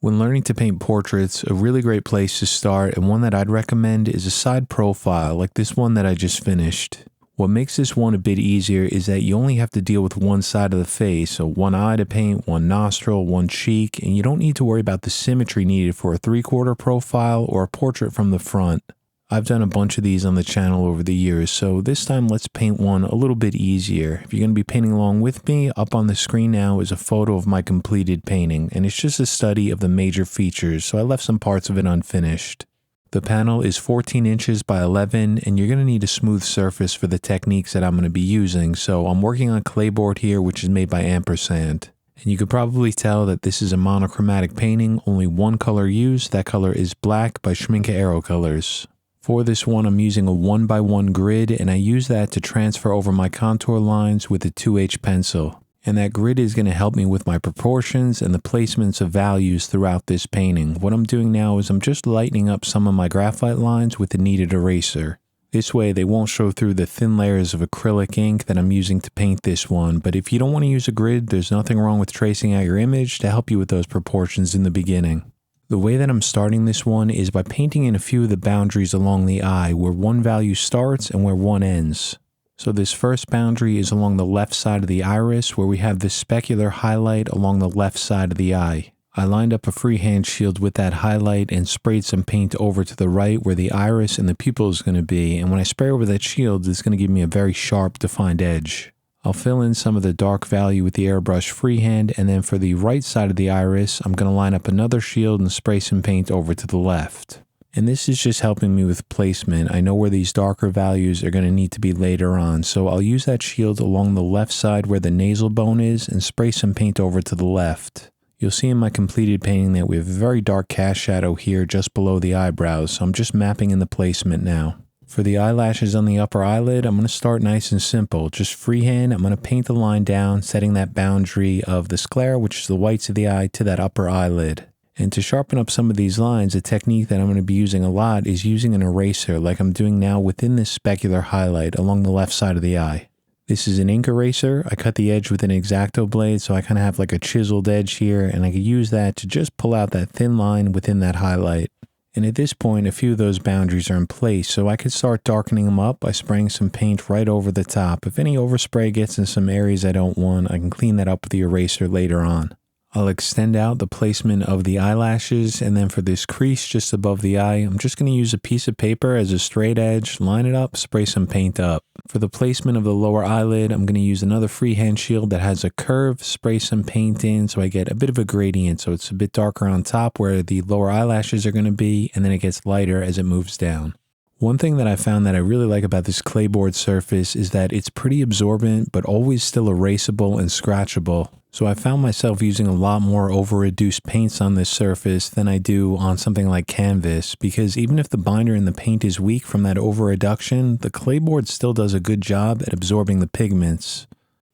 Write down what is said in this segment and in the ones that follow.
When learning to paint portraits, a really great place to start and one that I'd recommend is a side profile like this one that I just finished. What makes this one a bit easier is that you only have to deal with one side of the face, so one eye to paint, one nostril, one cheek, and you don't need to worry about the symmetry needed for a 3/4 profile or a portrait from the front. I've done a bunch of these on the channel over the years, so this time let's paint one a little bit easier. If you're going to be painting along with me, up on the screen now is a photo of my completed painting, and it's just a study of the major features, so I left some parts of it unfinished. The panel is 14 inches by 11, and you're going to need a smooth surface for the techniques that I'm going to be using, so I'm working on clayboard here, which is made by Ampersand. And you could probably tell that this is a monochromatic painting, only one color used, that color is black by Schmincke Aero Colors. For this one, I'm using a 1x1 grid, and I use that to transfer over my contour lines with a 2H pencil. And that grid is going to help me with my proportions and the placements of values throughout this painting. What I'm doing now is I'm just lightening up some of my graphite lines with the kneaded eraser. This way they won't show through the thin layers of acrylic ink that I'm using to paint this one. But if you don't want to use a grid, there's nothing wrong with tracing out your image to help you with those proportions in the beginning. The way that I'm starting this one is by painting in a few of the boundaries along the eye where one value starts and where one ends. So this first boundary is along the left side of the iris where we have this specular highlight along the left side of the eye. I lined up a freehand shield with that highlight and sprayed some paint over to the right where the iris and the pupil is going to be, and when I spray over that shield it's going to give me a very sharp defined edge. I'll fill in some of the dark value with the Airbrush freehand, and then for the right side of the iris, I'm going to line up another shield and spray some paint over to the left. And this is just helping me with placement. I know where these darker values are going to need to be later on, so I'll use that shield along the left side where the nasal bone is and spray some paint over to the left. You'll see in my completed painting that we have a very dark cast shadow here just below the eyebrows, so I'm just mapping in the placement now. For the eyelashes on the upper eyelid, I'm going to start nice and simple. Just freehand, I'm going to paint the line down, setting that boundary of the sclera, which is the whites of the eye, to that upper eyelid. And to sharpen up some of these lines, a technique that I'm going to be using a lot is using an eraser, like I'm doing now within this specular highlight along the left side of the eye. This is an ink eraser. I cut the edge with an X-Acto blade, so I kind of have like a chiseled edge here, and I can use that to just pull out that thin line within that highlight. And at this point, a few of those boundaries are in place, so I could start darkening them up by spraying some paint right over the top. If any overspray gets in some areas I don't want, I can clean that up with the eraser later on. I'll extend out the placement of the eyelashes, and then for this crease just above the eye, I'm just going to use a piece of paper as a straight edge, line it up, spray some paint up. For the placement of the lower eyelid, I'm going to use another freehand shield that has a curve, spray some paint in so I get a bit of a gradient, so it's a bit darker on top where the lower eyelashes are going to be, and then it gets lighter as it moves down. One thing that I found that I really like about this clayboard surface is that it's pretty absorbent, but always still erasable and scratchable. So I found myself using a lot more over-reduced paints on this surface than I do on something like canvas, because even if the binder in the paint is weak from that over-reduction, the clayboard still does a good job at absorbing the pigments.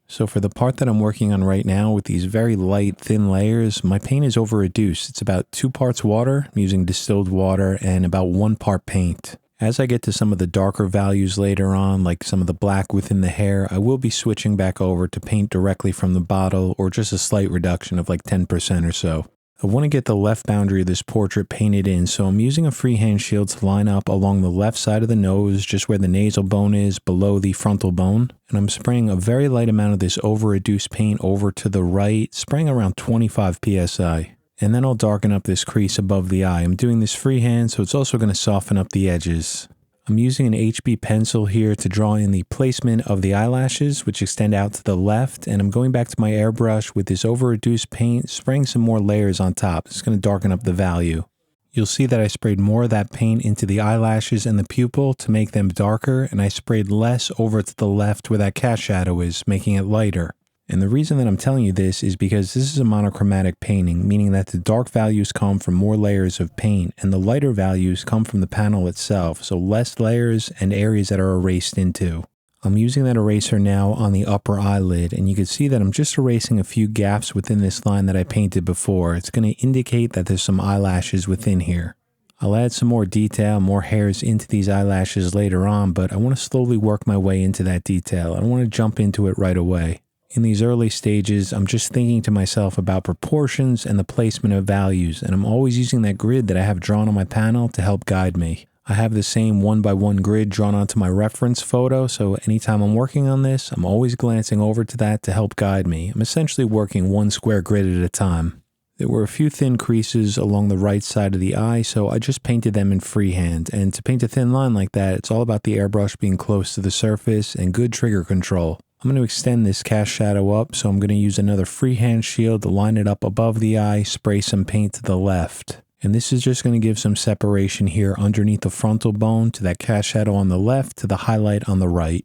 So for the part that I'm working on right now with these very light, thin layers, my paint is over-reduced. It's about 2 parts water, I'm using distilled water, and about 1 part paint. As I get to some of the darker values later on, like some of the black within the hair, I will be switching back over to paint directly from the bottle or just a slight reduction of like 10% or so. I want to get the left boundary of this portrait painted in, so I'm using a freehand shield to line up along the left side of the nose, just where the nasal bone is below the frontal bone. And I'm spraying a very light amount of this over-reduced paint over to the right, spraying around 25 psi. And then I'll darken up this crease above the eye. I'm doing this freehand, so it's also going to soften up the edges. I'm using an HB pencil here to draw in the placement of the eyelashes, which extend out to the left, and I'm going back to my airbrush with this over-reduced paint, spraying some more layers on top. It's going to darken up the value. You'll see that I sprayed more of that paint into the eyelashes and the pupil to make them darker, and I sprayed less over to the left where that cast shadow is, making it lighter. And the reason that I'm telling you this is because this is a monochromatic painting, meaning that the dark values come from more layers of paint, and the lighter values come from the panel itself, so less layers and areas that are erased into. I'm using that eraser now on the upper eyelid, and you can see that I'm just erasing a few gaps within this line that I painted before. It's going to indicate that there's some eyelashes within here. I'll add some more detail, more hairs into these eyelashes later on, but I want to slowly work my way into that detail. I don't want to jump into it right away. In these early stages, I'm just thinking to myself about proportions and the placement of values, and I'm always using that grid that I have drawn on my panel to help guide me. I have the same 1x1 grid drawn onto my reference photo, so anytime I'm working on this, I'm always glancing over to that to help guide me. I'm essentially working one square grid at a time. There were a few thin creases along the right side of the eye, so I just painted them in freehand, and to paint a thin line like that, it's all about the airbrush being close to the surface and good trigger control. I'm going to extend this cast shadow up, so I'm going to use another freehand shield to line it up above the eye, spray some paint to the left. And this is just going to give some separation here underneath the frontal bone to that cast shadow on the left to the highlight on the right.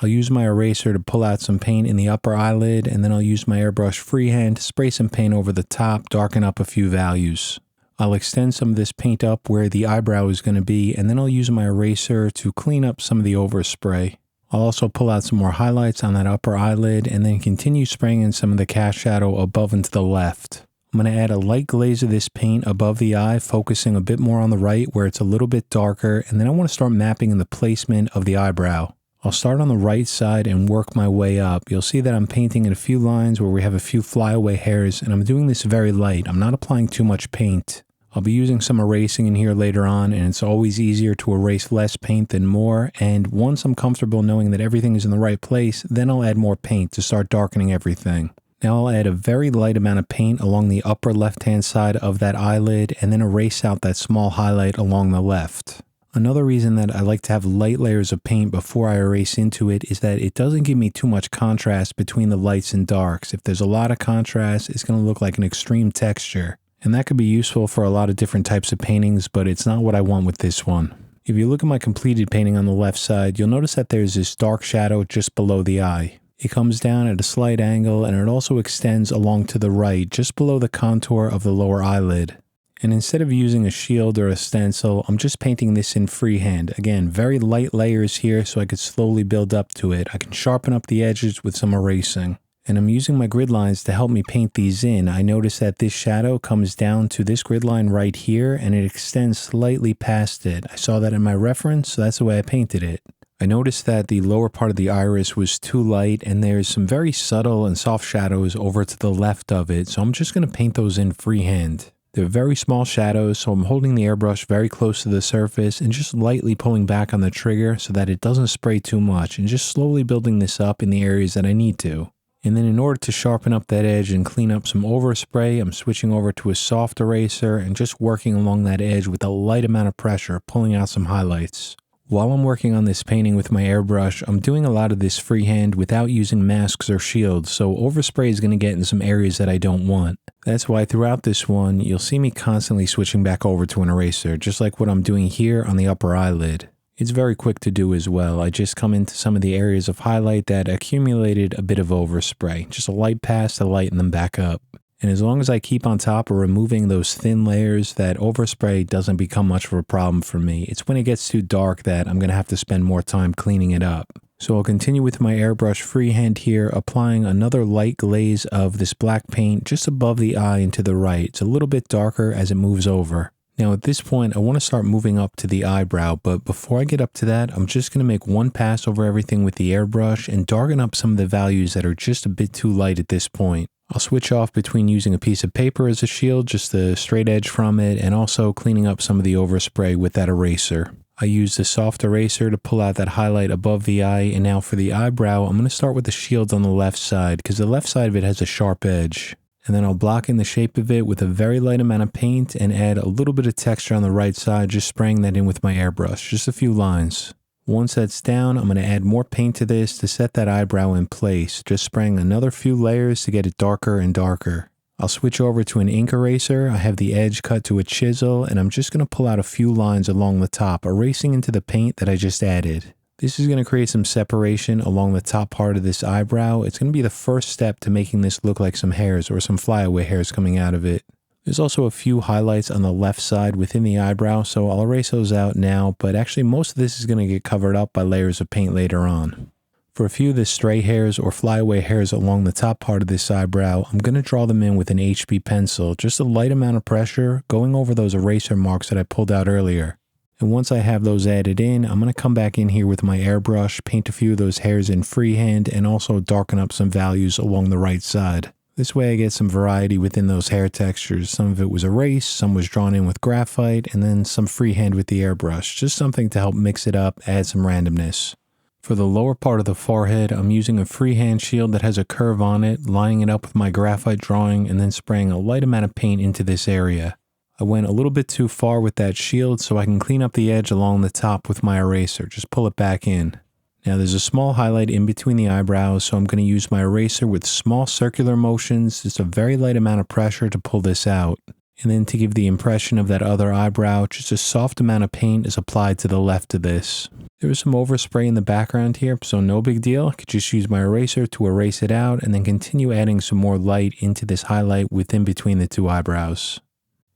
I'll use my eraser to pull out some paint in the upper eyelid, and then I'll use my airbrush freehand to spray some paint over the top, darken up a few values. I'll extend some of this paint up where the eyebrow is going to be, and then I'll use my eraser to clean up some of the overspray. I'll also pull out some more highlights on that upper eyelid and then continue spraying in some of the cast shadow above and to the left. I'm going to add a light glaze of this paint above the eye, focusing a bit more on the right where it's a little bit darker, and then I want to start mapping in the placement of the eyebrow. I'll start on the right side and work my way up. You'll see that I'm painting in a few lines where we have a few flyaway hairs, and I'm doing this very light. I'm not applying too much paint. I'll be using some erasing in here later on, and it's always easier to erase less paint than more, and once I'm comfortable knowing that everything is in the right place, then I'll add more paint to start darkening everything. Now I'll add a very light amount of paint along the upper left-hand side of that eyelid, and then erase out that small highlight along the left. Another reason that I like to have light layers of paint before I erase into it is that it doesn't give me too much contrast between the lights and darks. If there's a lot of contrast, it's going to look like an extreme texture. And that could be useful for a lot of different types of paintings, but it's not what I want with this one. If you look at my completed painting on the left side, you'll notice that there's this dark shadow just below the eye. It comes down at a slight angle, and it also extends along to the right, just below the contour of the lower eyelid. And instead of using a shield or a stencil, I'm just painting this in freehand. Again, very light layers here so I could slowly build up to it. I can sharpen up the edges with some erasing. And I'm using my grid lines to help me paint these in. I notice that this shadow comes down to this grid line right here, and it extends slightly past it. I saw that in my reference, so that's the way I painted it. I noticed that the lower part of the iris was too light, and there's some very subtle and soft shadows over to the left of it, so I'm just going to paint those in freehand. They're very small shadows, so I'm holding the airbrush very close to the surface and just lightly pulling back on the trigger so that it doesn't spray too much, and just slowly building this up in the areas that I need to. And then in order to sharpen up that edge and clean up some overspray, I'm switching over to a soft eraser and just working along that edge with a light amount of pressure, pulling out some highlights. While I'm working on this painting with my airbrush, I'm doing a lot of this freehand without using masks or shields, so overspray is going to get in some areas that I don't want. That's why throughout this one, you'll see me constantly switching back over to an eraser, just like what I'm doing here on the upper eyelid. It's very quick to do as well. I just come into some of the areas of highlight that accumulated a bit of overspray. Just a light pass to lighten them back up. And as long as I keep on top of removing those thin layers, that overspray doesn't become much of a problem for me. It's when it gets too dark that I'm going to have to spend more time cleaning it up. So I'll continue with my airbrush freehand here, applying another light glaze of this black paint just above the eye and to the right. It's a little bit darker as it moves over. Now at this point, I want to start moving up to the eyebrow, but before I get up to that, I'm just going to make one pass over everything with the airbrush and darken up some of the values that are just a bit too light at this point. I'll switch off between using a piece of paper as a shield, just the straight edge from it, and also cleaning up some of the overspray with that eraser. I used a soft eraser to pull out that highlight above the eye, and now for the eyebrow, I'm going to start with the shield on the left side, because the left side of it has a sharp edge. And then I'll block in the shape of it with a very light amount of paint and add a little bit of texture on the right side, just spraying that in with my airbrush, just a few lines. Once that's down, I'm going to add more paint to this to set that eyebrow in place, just spraying another few layers to get it darker and darker. I'll switch over to an ink eraser. I have the edge cut to a chisel, and I'm just going to pull out a few lines along the top, erasing into the paint that I just added. This is going to create some separation along the top part of this eyebrow. It's going to be the first step to making this look like some hairs or some flyaway hairs coming out of it. There's also a few highlights on the left side within the eyebrow, so I'll erase those out now, but actually most of this is going to get covered up by layers of paint later on. For a few of the stray hairs or flyaway hairs along the top part of this eyebrow, I'm going to draw them in with an HB pencil, just a light amount of pressure, going over those eraser marks that I pulled out earlier. And once I have those added in, I'm going to come back in here with my airbrush, paint a few of those hairs in freehand, and also darken up some values along the right side. This way I get some variety within those hair textures. Some of it was erased, some was drawn in with graphite, and then some freehand with the airbrush. Just something to help mix it up, add some randomness. For the lower part of the forehead, I'm using a freehand shield that has a curve on it, lining it up with my graphite drawing, and then spraying a light amount of paint into this area. I went a little bit too far with that shield, so I can clean up the edge along the top with my eraser. Just pull it back in. Now there's a small highlight in between the eyebrows, so I'm going to use my eraser with small circular motions, just a very light amount of pressure to pull this out. And then to give the impression of that other eyebrow, just a soft amount of paint is applied to the left of this. There was some overspray in the background here, so no big deal. I could just use my eraser to erase it out and then continue adding some more light into this highlight within between the two eyebrows.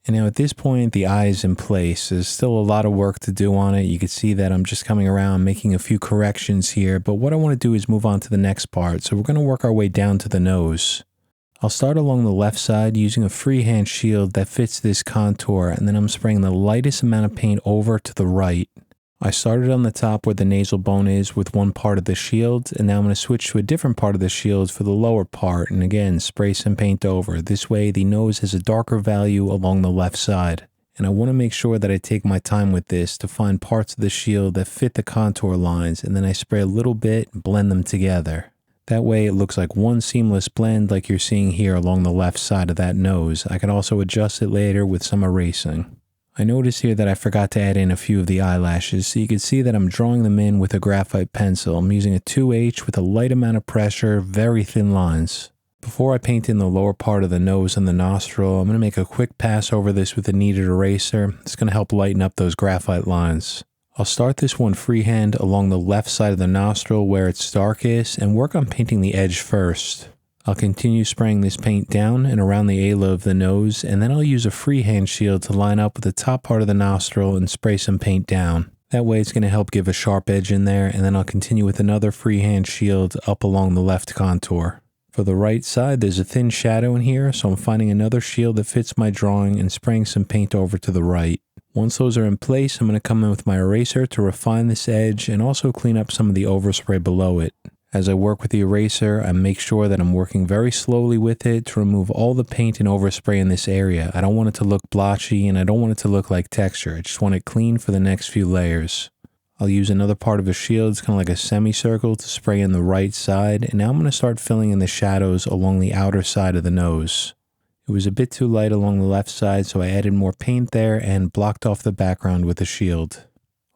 And now at this point, the eye is in place. There's still a lot of work to do on it. You can see that I'm just coming around making a few corrections here, but what I want to do is move on to the next part. So we're going to work our way down to the nose. I'll start along the left side using a freehand shield that fits this contour, and then I'm spraying the lightest amount of paint over to the right. I started on the top where the nasal bone is with one part of the shield, and now I'm going to switch to a different part of the shield for the lower part, and again, spray some paint over. This way, the nose has a darker value along the left side. And I want to make sure that I take my time with this to find parts of the shield that fit the contour lines, and then I spray a little bit and blend them together. That way, it looks like one seamless blend like you're seeing here along the left side of that nose. I can also adjust it later with some erasing. I notice here that I forgot to add in a few of the eyelashes, so you can see that I'm drawing them in with a graphite pencil. I'm using a 2H with a light amount of pressure, very thin lines. Before I paint in the lower part of the nose and the nostril, I'm going to make a quick pass over this with a kneaded eraser. It's going to help lighten up those graphite lines. I'll start this one freehand along the left side of the nostril where it's darkest and work on painting the edge first. I'll continue spraying this paint down and around the ala of the nose, and then I'll use a freehand shield to line up with the top part of the nostril and spray some paint down. That way it's going to help give a sharp edge in there, and then I'll continue with another freehand shield up along the left contour. For the right side, there's a thin shadow in here, so I'm finding another shield that fits my drawing and spraying some paint over to the right. Once those are in place, I'm going to come in with my eraser to refine this edge and also clean up some of the overspray below it. As I work with the eraser, I make sure that I'm working very slowly with it to remove all the paint and overspray in this area. I don't want it to look blotchy and I don't want it to look like texture. I just want it clean for the next few layers. I'll use another part of a shield, it's kind of like a semicircle, to spray in the right side, and now I'm going to start filling in the shadows along the outer side of the nose. It was a bit too light along the left side, so I added more paint there and blocked off the background with a shield.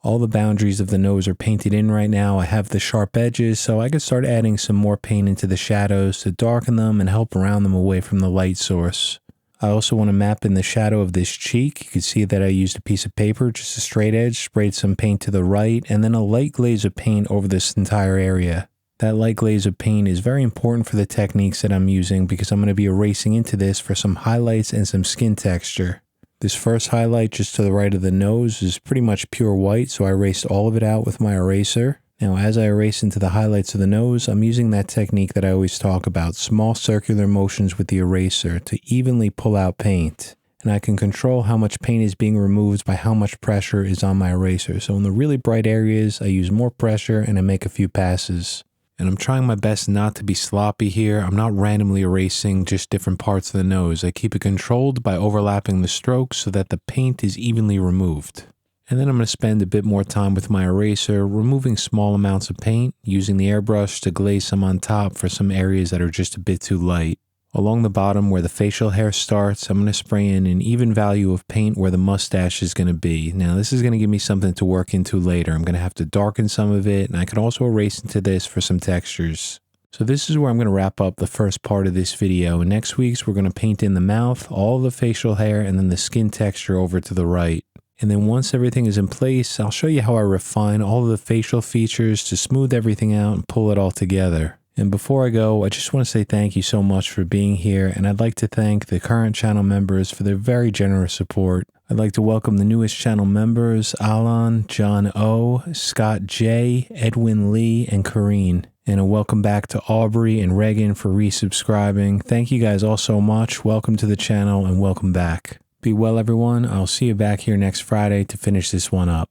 All the boundaries of the nose are painted in right now. I have the sharp edges, so I can start adding some more paint into the shadows to darken them and help round them away from the light source. I also want to map in the shadow of this cheek. You can see that I used a piece of paper, just a straight edge, sprayed some paint to the right, and then a light glaze of paint over this entire area. That light glaze of paint is very important for the techniques that I'm using because I'm going to be erasing into this for some highlights and some skin texture. This first highlight just to the right of the nose is pretty much pure white, so I erased all of it out with my eraser. Now as I erase into the highlights of the nose, I'm using that technique that I always talk about, small circular motions with the eraser to evenly pull out paint. And I can control how much paint is being removed by how much pressure is on my eraser. So in the really bright areas, I use more pressure and I make a few passes. And I'm trying my best not to be sloppy here. I'm not randomly erasing just different parts of the nose. I keep it controlled by overlapping the strokes so that the paint is evenly removed. And then I'm going to spend a bit more time with my eraser, removing small amounts of paint, using the airbrush to glaze some on top for some areas that are just a bit too light. Along the bottom where the facial hair starts, I'm going to spray in an even value of paint where the mustache is going to be. Now this is going to give me something to work into later. I'm going to have to darken some of it, and I can also erase into this for some textures. So this is where I'm going to wrap up the first part of this video. And next week's we're going to paint in the mouth, all the facial hair, and then the skin texture over to the right. And then once everything is in place, I'll show you how I refine all of the facial features to smooth everything out and pull it all together. And before I go, I just want to say thank you so much for being here, and I'd like to thank the current channel members for their very generous support. I'd like to welcome the newest channel members, Alan, John O, Scott J, Edwin Lee, and Kareen. And a welcome back to Aubrey and Reagan for resubscribing. Thank you guys all so much. Welcome to the channel and welcome back. Be well, everyone. I'll see you back here next Friday to finish this one up.